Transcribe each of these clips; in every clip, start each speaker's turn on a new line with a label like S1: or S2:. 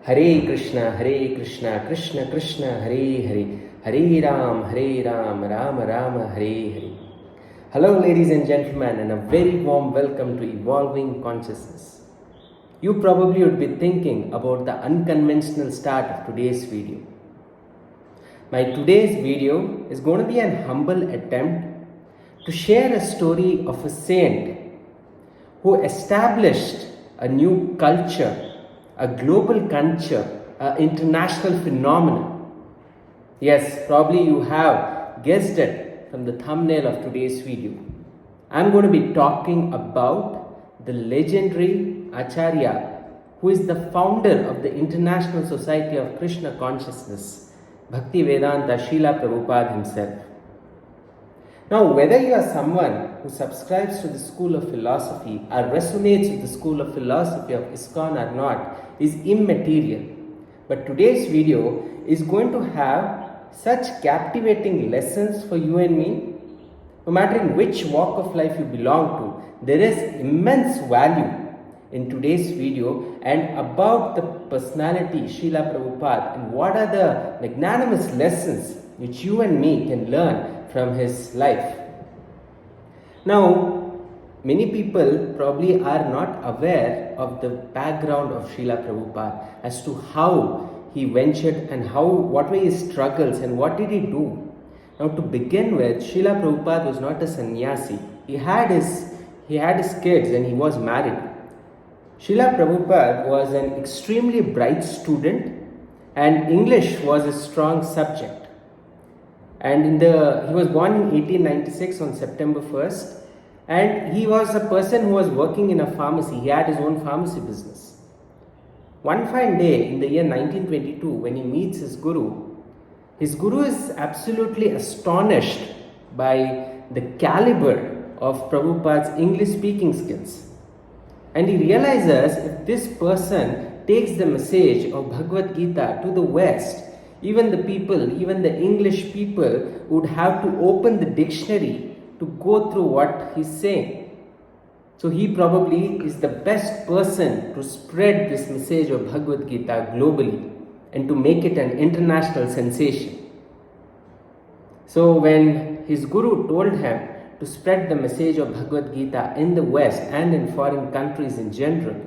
S1: Hare Krishna, Krishna Krishna, Hare Hare, Hare Ram, Rama Rama, Hare Hare. Hello ladies and gentlemen, and a very warm welcome to Evolving Consciousness. You probably would be thinking about the unconventional start of today's video. My today's video is going to be an humble attempt to share a story of a saint who established a new culture, a global culture, an international phenomenon. Yes, probably you have guessed it from the thumbnail of today's video. I'm going to be talking about the legendary Acharya, who is the founder of the International Society of Krishna Consciousness, Bhaktivedanta Srila Prabhupada himself. Now, whether you are someone who subscribes to the school of philosophy or resonates with the school of philosophy of ISKCON or not is immaterial. But today's video is going to have such captivating lessons for you and me. No matter in which walk of life you belong to, there is immense value in today's video and about the personality Srila Prabhupada and what are the magnanimous lessons which you and me can learn from his life. Now, many people probably are not aware of the background of Srila Prabhupada as to how he ventured and what were his struggles and what did he do. Now, to begin with, Srila Prabhupada was not a sannyasi. He had his kids and he was married. Srila Prabhupada was an extremely bright student and English was a strong subject. And he was born in 1896 on September 1st, and he was a person who was working in a pharmacy. He had his own pharmacy business. One fine day in the year 1922, when he meets his guru is absolutely astonished by the caliber of Prabhupada's English speaking skills. And he realizes if this person takes the message of Bhagavad Gita to the West, even the English people would have to open the dictionary to go through what he's saying. So he probably is the best person to spread this message of Bhagavad Gita globally and to make it an international sensation. So when his guru told him to spread the message of Bhagavad Gita in the West and in foreign countries in general,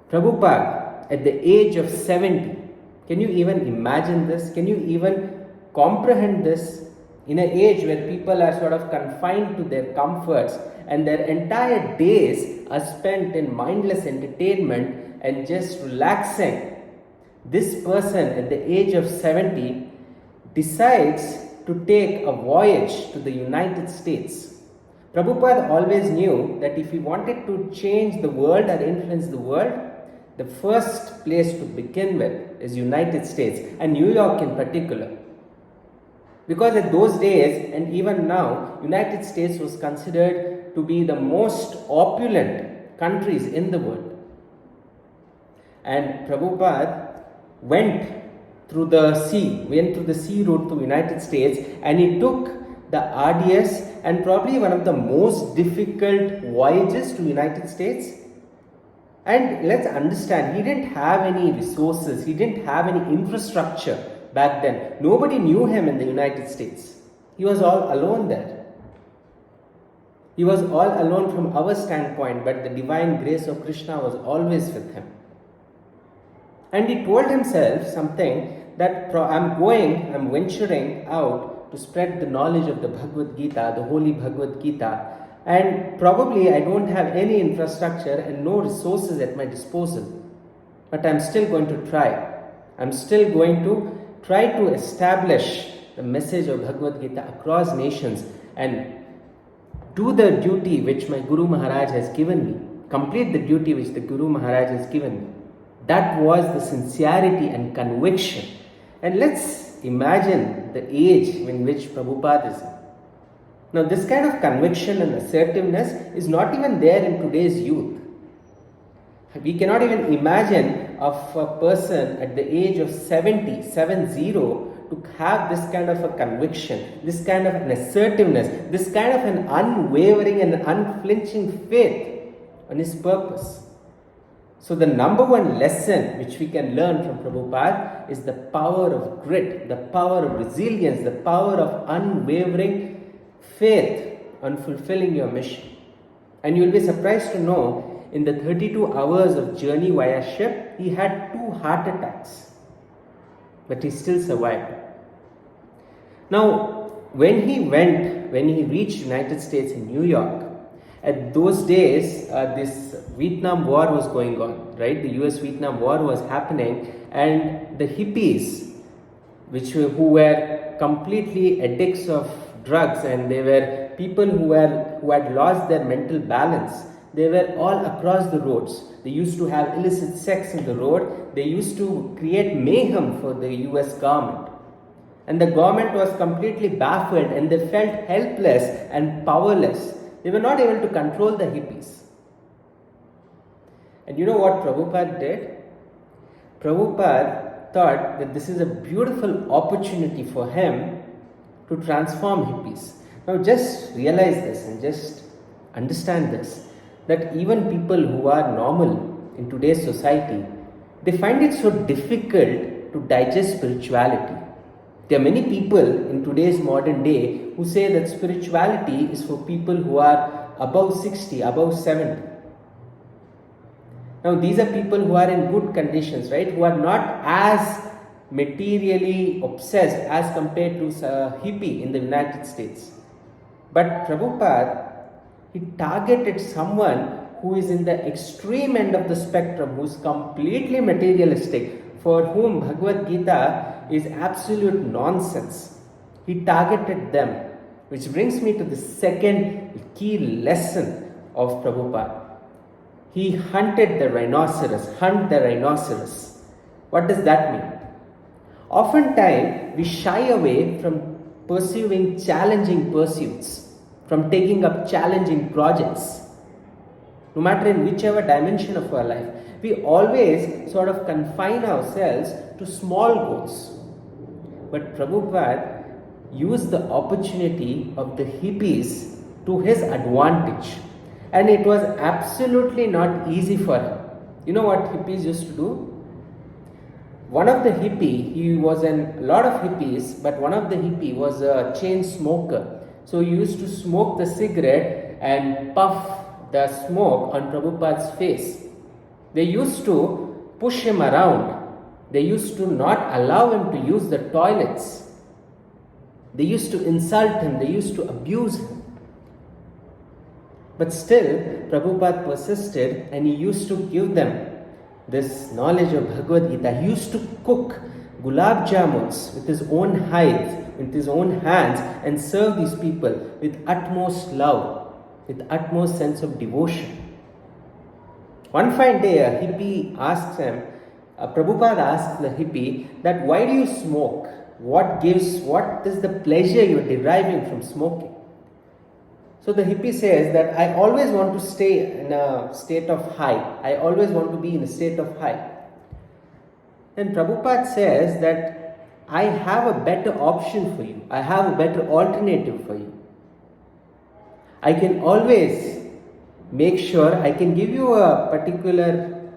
S1: Prabhupada, at the age of 70, can you even imagine this? Can you even comprehend this? In an age where people are sort of confined to their comforts and their entire days are spent in mindless entertainment and just relaxing, this person at the age of 70 decides to take a voyage to the United States. Prabhupada always knew that if he wanted to change the world or influence the world, the first place to begin with is United States and New York in particular. Because at those days and even now, United States was considered to be the most opulent countries in the world. And Prabhupada went through the sea route to United States, and he took the arduous and probably one of the most difficult voyages to United States. And let's understand, he didn't have any resources, he didn't have any infrastructure back then. Nobody knew him in the United States. He was all alone there. He was all alone from our standpoint, but the divine grace of Krishna was always with him. And he told himself something that I'm venturing out to spread the knowledge of the Bhagavad Gita, the holy Bhagavad Gita, and probably I don't have any infrastructure and no resources at my disposal. But I'm still going to try. I'm still going to try to establish the message of Bhagavad Gita across nations and do the duty which my Guru Maharaj has given me. Complete the duty which the Guru Maharaj has given me. That was the sincerity and conviction. And let's imagine the age in which Prabhupada is in. Now, this kind of conviction and assertiveness is not even there in today's youth. We cannot even imagine of a person at the age of 70 to have this kind of a conviction, this kind of an assertiveness, this kind of an unwavering and unflinching faith on his purpose. So the number one lesson which we can learn from Prabhupada is the power of grit, the power of resilience, the power of unwavering faith on fulfilling your mission. And you'll be surprised to know, in the 32 hours of journey via ship, he had 2 heart attacks. But he still survived. Now, when he reached United States in New York, at those days, this Vietnam War was going on, right? The US-Vietnam War was happening, and the hippies, who were completely addicts of drugs, and they were people who had lost their mental balance. They were all across the roads. They used to have illicit sex in the road. They used to create mayhem for the US government. And the government was completely baffled, and they felt helpless and powerless. They were not able to control the hippies. And you know what Prabhupada did? Prabhupada thought that this is a beautiful opportunity for him to transform hippies. Now just realize this and just understand this, that even people who are normal in today's society, they find it so difficult to digest spirituality. There are many people in today's modern day who say that spirituality is for people who are above 60, above 70. Now these are people who are in good conditions, right? Who are not as materially obsessed as compared to a hippie in the United States. But Prabhupada, he targeted someone who is in the extreme end of the spectrum, who is completely materialistic, for whom Bhagavad Gita is absolute nonsense. He targeted them, which brings me to the second key lesson of Prabhupada. He hunted the rhinoceros. Hunt the rhinoceros. What does that mean? Oftentimes, we shy away from pursuing challenging pursuits, from taking up challenging projects. No matter in whichever dimension of our life, we always sort of confine ourselves to small goals. But Prabhupada used the opportunity of the hippies to his advantage. And it was absolutely not easy for him. You know what hippies used to do? One of the he was in a lot of hippies, but one of the hippie was a chain smoker. So he used to smoke the cigarette and puff the smoke on Prabhupada's face. They used to push him around. They used to not allow him to use the toilets. They used to insult him. They used to abuse him. But still, Prabhupada persisted, and he used to give them this knowledge of Bhagavad Gita. He used to cook gulab jamuns with his own with his own hands, and serve these people with utmost love, with utmost sense of devotion. One fine day, a hippie asks him, Prabhupada asks the hippie that, why do you smoke? What is the pleasure you are deriving from smoking? So the hippie says that I always want to stay in a state of high. I always want to be in a state of high. Then Prabhupada says that I have a better option for you. I have a better alternative for you. I can always make sure I can give you a particular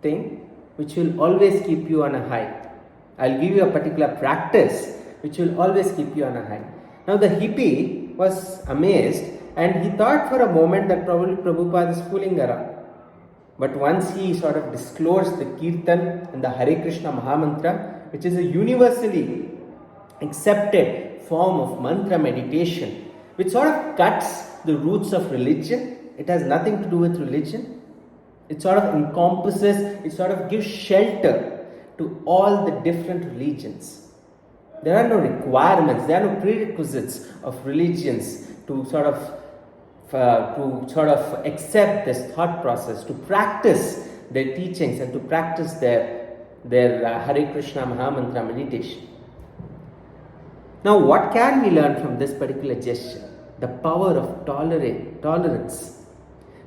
S1: thing which will always keep you on a high. I'll give you a particular practice which will always keep you on a high. Now the hippie was amazed, and he thought for a moment that probably Prabhupada is fooling around. But once he sort of disclosed the Kirtan and the Hare Krishna Mahamantra, which is a universally accepted form of mantra meditation, which sort of cuts the roots of religion. It has nothing to do with religion. It sort of encompasses, it sort of gives shelter to all the different religions. There are no requirements, there are no prerequisites of religions to sort of accept this thought process, to practice their teachings and to practice their Hare Krishna Mahamantra meditation. Now, what can we learn from this particular gesture? The power of tolerance.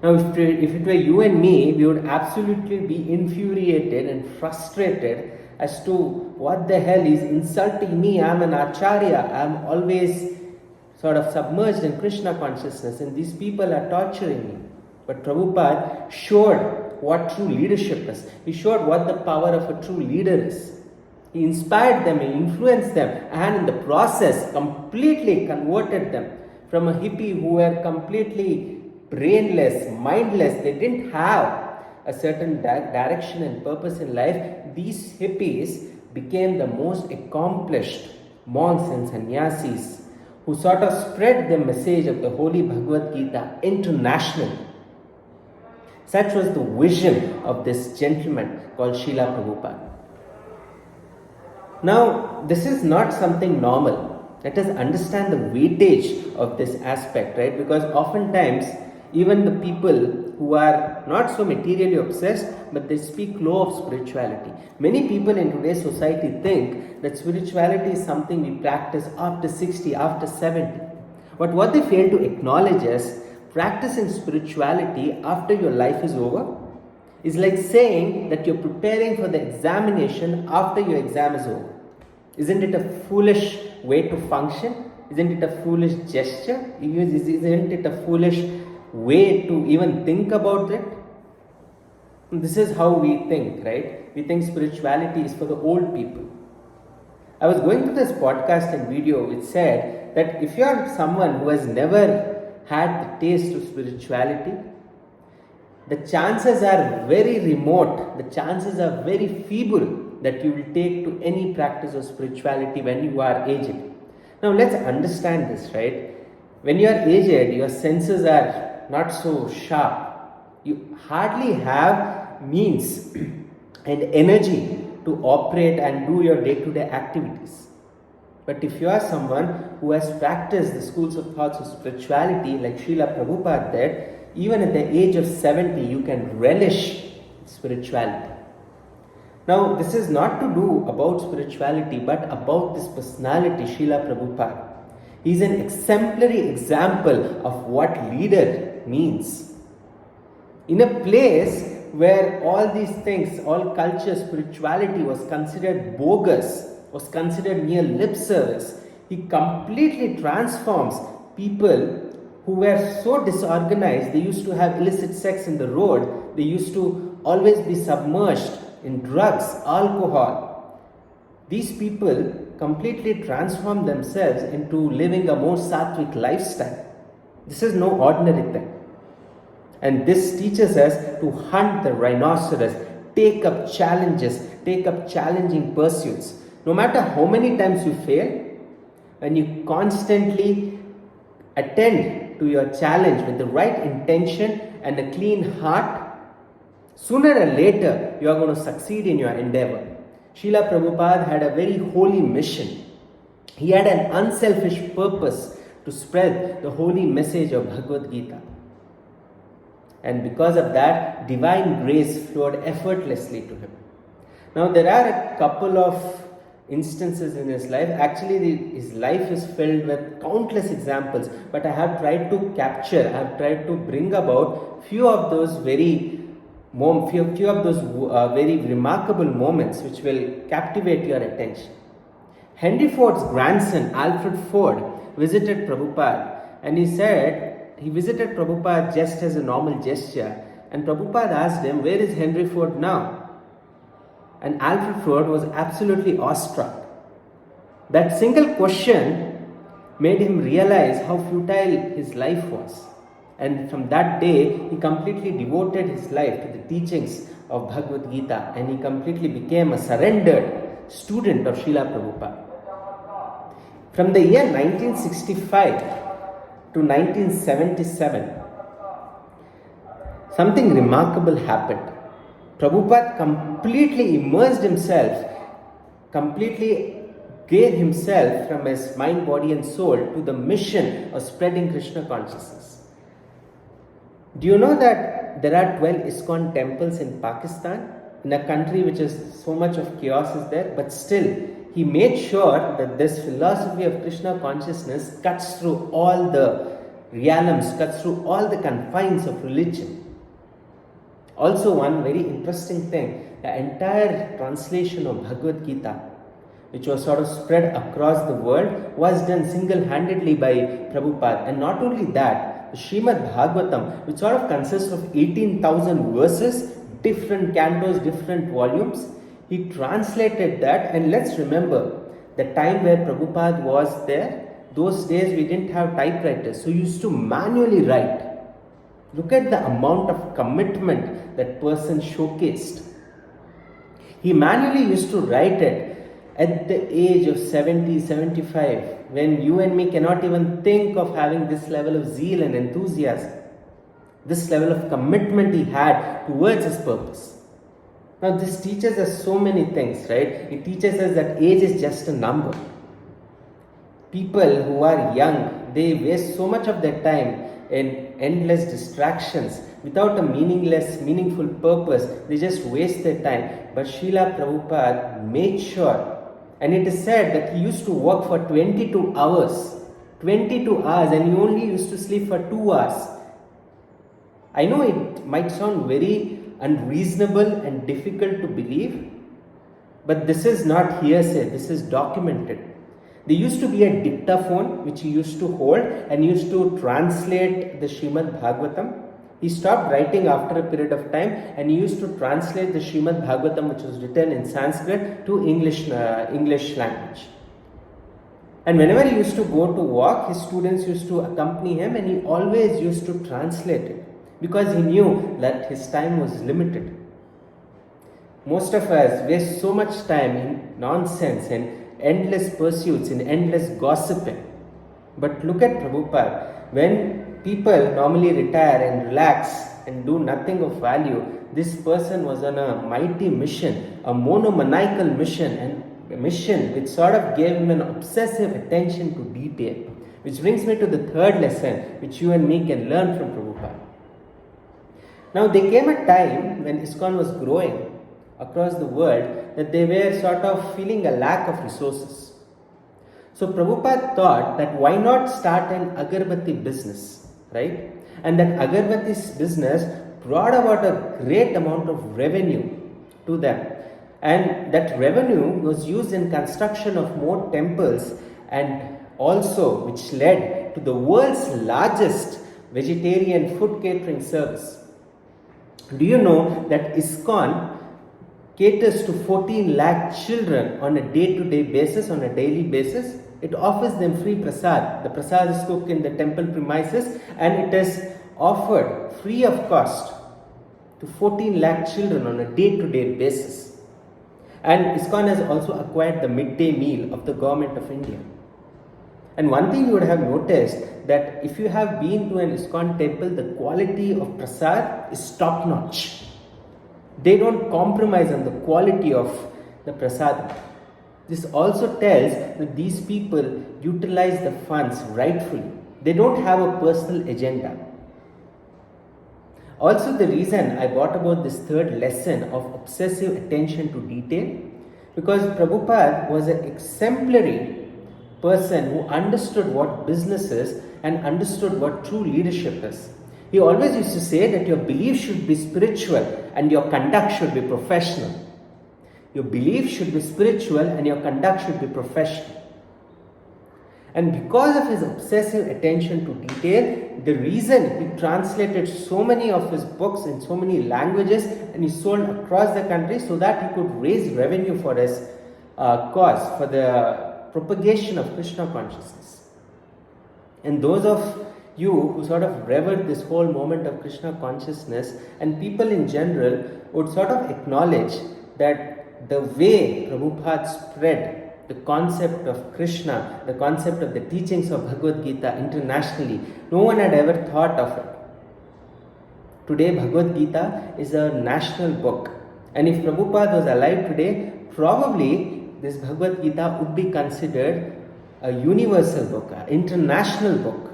S1: Now, if it were you and me, we would absolutely be infuriated and frustrated as to what the hell is insulting me. I'm an acharya. I'm always sort of submerged in Krishna consciousness, and these people are torturing me. But Prabhupada showed what true leadership is. He showed what the power of a true leader is. He inspired them, he influenced them, and in the process completely converted them from a hippie who were completely brainless, mindless. They didn't have a certain direction and purpose in life. These hippies became the most accomplished monks and sannyasis who sort of spread the message of the Holy Bhagavad Gita internationally. Such was the vision of this gentleman called Srila Prabhupada. Now, this is not something normal. Let us understand the weightage of this aspect, right? Because oftentimes, even the people who are not so materially obsessed, but they speak low of spirituality. Many people in today's society think that spirituality is something we practice after 60, after 70. But what they fail to acknowledge is practicing spirituality after your life is over is like saying that you're preparing for the examination after your exam is over. Isn't it a foolish way to function? Isn't it a foolish gesture? Isn't it a foolish way to even think about it? This is how we think, right? We think spirituality is for the old people. I was going through this podcast and video which said that if you are someone who has never had the taste of spirituality, the chances are very remote, the chances are very feeble that you will take to any practice of spirituality when you are aged. Now let's understand this, right? When you are aged, your senses are not so sharp. You hardly have means and energy to operate and do your day-to-day activities. But if you are someone who has practiced the schools of thoughts of spirituality like Srila Prabhupada did, even at the age of 70, you can relish spirituality. Now, this is not to do about spirituality, but about this personality, Srila Prabhupada. He is an exemplary example of what leader means. In a place where all these things, all culture, spirituality was considered bogus, was considered mere lip service, he completely transforms people who were so disorganized. They used to have illicit sex in the road. They used to always be submerged in drugs, alcohol. These people completely transform themselves into living a more sattvic lifestyle. This is no ordinary thing. And this teaches us to hunt the rhinoceros, take up challenges, take up challenging pursuits. No matter how many times you fail, when you constantly attend to your challenge with the right intention and a clean heart, sooner or later you are going to succeed in your endeavor. Srila Prabhupada had a very holy mission. He had an unselfish purpose to spread the holy message of Bhagavad Gita. And because of that, divine grace flowed effortlessly to him. Now there are a couple of instances in his life. Actually, his life is filled with countless examples, but I have tried to capture, I have tried to bring about few of those very remarkable moments which will captivate your attention. Henry Ford's grandson, Alfred Ford, visited Prabhupada, and he said he visited Prabhupada just as a normal gesture, and Prabhupada asked him, "Where is Henry Ford now?" And Alfred Ford was absolutely awestruck. That single question made him realize how futile his life was. And from that day, he completely devoted his life to the teachings of Bhagavad Gita, and he completely became a surrendered student of Srila Prabhupada. From the year 1965 to 1977, something remarkable happened. Prabhupada completely immersed himself, completely gave himself from his mind, body and soul to the mission of spreading Krishna consciousness. Do you know that there are 12 ISKCON temples in Pakistan, in a country which is so much of chaos is there, but still he made sure that this philosophy of Krishna consciousness cuts through all the realms, cuts through all the confines of religion. Also, one very interesting thing, the entire translation of Bhagavad Gita, which was sort of spread across the world, was done single-handedly by Prabhupada. And not only that, the Srimad Bhagavatam, which sort of consists of 18,000 verses, different cantos, different volumes. He translated that, and let's remember the time where Prabhupada was there. Those days we didn't have typewriters, so he used to manually write. Look at the amount of commitment that person showcased. He manually used to write it at the age of 70, 75, when you and me cannot even think of having this level of zeal and enthusiasm, this level of commitment he had towards his purpose. Now this teaches us so many things, right? It teaches us that age is just a number. People who are young, they waste so much of their time in endless distractions without a meaningful purpose. They just waste their time. But Srila Prabhupada made sure, and it is said that he used to work for 22 hours. 22 hours, and he only used to sleep for 2 hours. I know it might sound very unreasonable and difficult to believe, but this is not hearsay, this is documented. There used to be a dictaphone which he used to hold and used to translate the Srimad Bhagavatam. He stopped writing after a period of time, and he used to translate the Srimad Bhagavatam, which was written in Sanskrit, to English language. And whenever he used to go to walk, his students used to accompany him, and he always used to translate it because he knew that his time was limited. Most of us waste so much time in nonsense and endless pursuits, in endless gossiping. But look at Prabhupada. When people normally retire and relax and do nothing of value, this person was on a mighty mission, a monomaniacal mission, and a mission which sort of gave him an obsessive attention to detail. Which brings me to the third lesson which you and me can learn from Prabhupada. Now there came a time when ISKCON was growing across the world that they were sort of feeling a lack of resources. So Prabhupada thought that why not start an agarbatti business, right? And that agarbatti business brought about a great amount of revenue to them. And that revenue was used in construction of more temples, and also which led to the world's largest vegetarian food catering service. Do you know that ISKCON caters to 14 lakh children on a day-to-day basis, on a daily basis? It offers them free prasad. The prasad is cooked in the temple premises, and it is offered free of cost to 14 lakh children on a day-to-day basis. And ISKCON has also acquired the midday meal of the government of India. And one thing you would have noticed, that if you have been to an ISKCON temple, the quality of prasad is top-notch. They don't compromise on the quality of the prasad. This also tells that these people utilize the funds rightfully. They don't have a personal agenda. Also, the reason I brought about this third lesson of obsessive attention to detail, because Prabhupada was an exemplary person who understood what business is and understood what true leadership is. He always used to say that your belief should be spiritual and your conduct should be professional. Your belief should be spiritual and your conduct should be professional. And because of his obsessive attention to detail, the reason he translated so many of his books in so many languages and he sold across the country, so that he could raise revenue for his cause, for the propagation of Krishna consciousness. And those of you who sort of revered this whole moment of Krishna consciousness, and people in general, would sort of acknowledge that the way Prabhupada spread the concept of Krishna, the concept of the teachings of Bhagavad Gita internationally, no one had ever thought of it. Today Bhagavad Gita is a national book, and if Prabhupada was alive today, probably this Bhagavad Gita would be considered a universal book, an international book.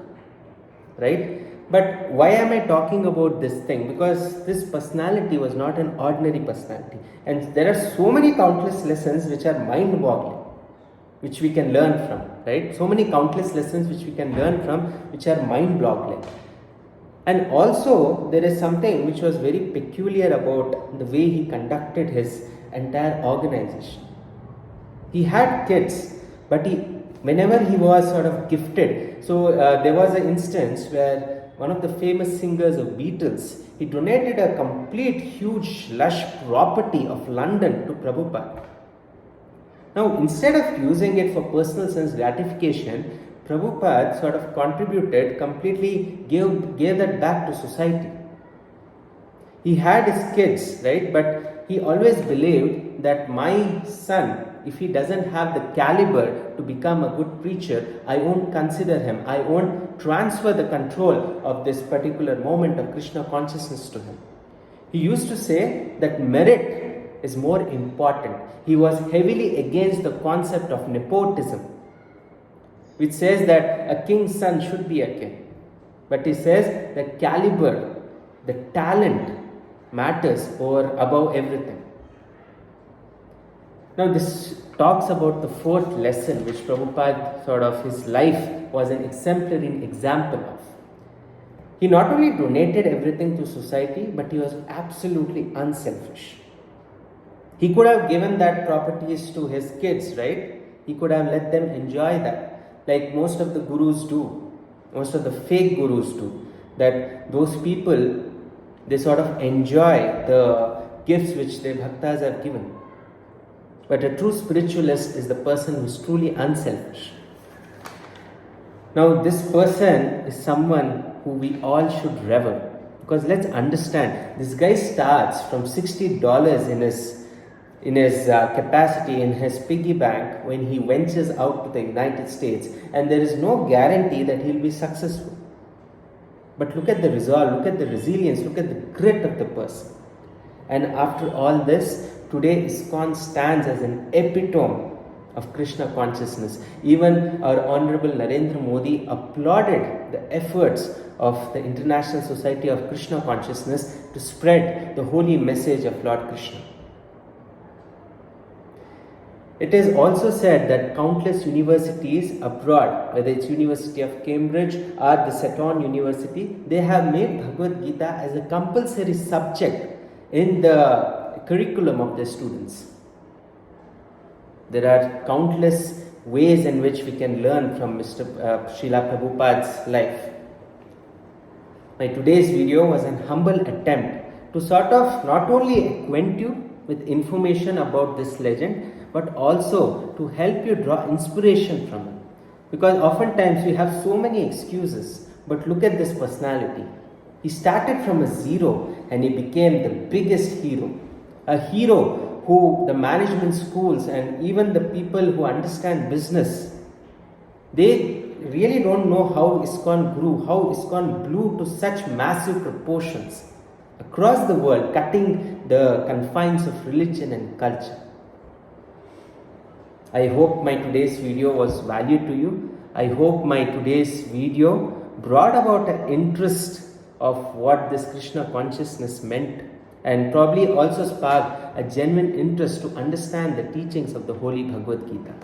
S1: Right? But why am I talking about this thing? Because this personality was not an ordinary personality. And there are so many countless lessons which are mind-boggling, which we can learn from. Right? So many countless lessons which we can learn from, which are mind-boggling. And also, there is something which was very peculiar about the way he conducted his entire organization. He had kids, but whenever he was sort of gifted, so there was an instance where one of the famous singers of Beatles, He donated a complete huge lush property of London to Prabhupada. Now, instead of using it for personal sense gratification, Prabhupada sort of contributed, completely gave that back to society. He had his kids, right? But he always believed that my son, if he doesn't have the caliber to become a good preacher, I won't consider him. I won't transfer the control of this particular moment of Krishna consciousness to him. He used to say that merit is more important. He was heavily against the concept of nepotism, which says that a king's son should be a king. But he says the caliber, the talent matters above everything. Now this talks about the fourth lesson, which Prabhupada, sort of his life was an exemplary example of. He not only donated everything to society, but he was absolutely unselfish. He could have given that properties to his kids, right? He could have let them enjoy that, like most of the gurus do, most of the fake gurus do, that those people, they sort of enjoy the gifts which their bhaktas have given. But a true spiritualist is the person who is truly unselfish. Now, this person is someone who we all should revere. Because let's understand, this guy starts from $60 in his capacity, in his piggy bank, when he ventures out to the United States, and there is no guarantee that he'll be successful. But look at the resolve, look at the resilience, look at the grit of the person. And after all this, today ISKCON stands as an epitome of Krishna consciousness. Even our Honorable Narendra Modi applauded the efforts of the International Society of Krishna Consciousness to spread the holy message of Lord Krishna. It is also said that countless universities abroad, whether it's University of Cambridge or the Seton University, they have made Bhagavad Gita as a compulsory subject in the curriculum of their students. There are countless ways in which we can learn from Srila Prabhupada's life. My today's video was an humble attempt to sort of not only acquaint you with information about this legend, but also to help you draw inspiration from it. Because oftentimes we have so many excuses, but look at this personality. He started from a zero and he became the biggest hero. A hero who the management schools and even the people who understand business, they really don't know how ISKCON grew, how ISKCON blew to such massive proportions across the world, cutting the confines of religion and culture. I hope my today's video was value to you. I hope my today's video brought about an interest of what this Krishna consciousness meant, and probably also sparked a genuine interest to understand the teachings of the Holy Bhagavad Gita.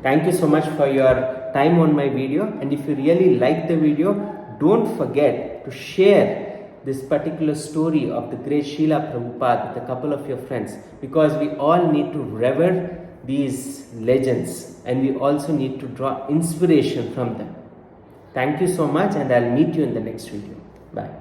S1: Thank you so much for your time on my video, and if you really like the video, don't forget to share this particular story of the great Srila Prabhupada with a couple of your friends, because we all need to revere these legends and we also need to draw inspiration from them. Thank you so much, and I'll meet you in the next video. Bye.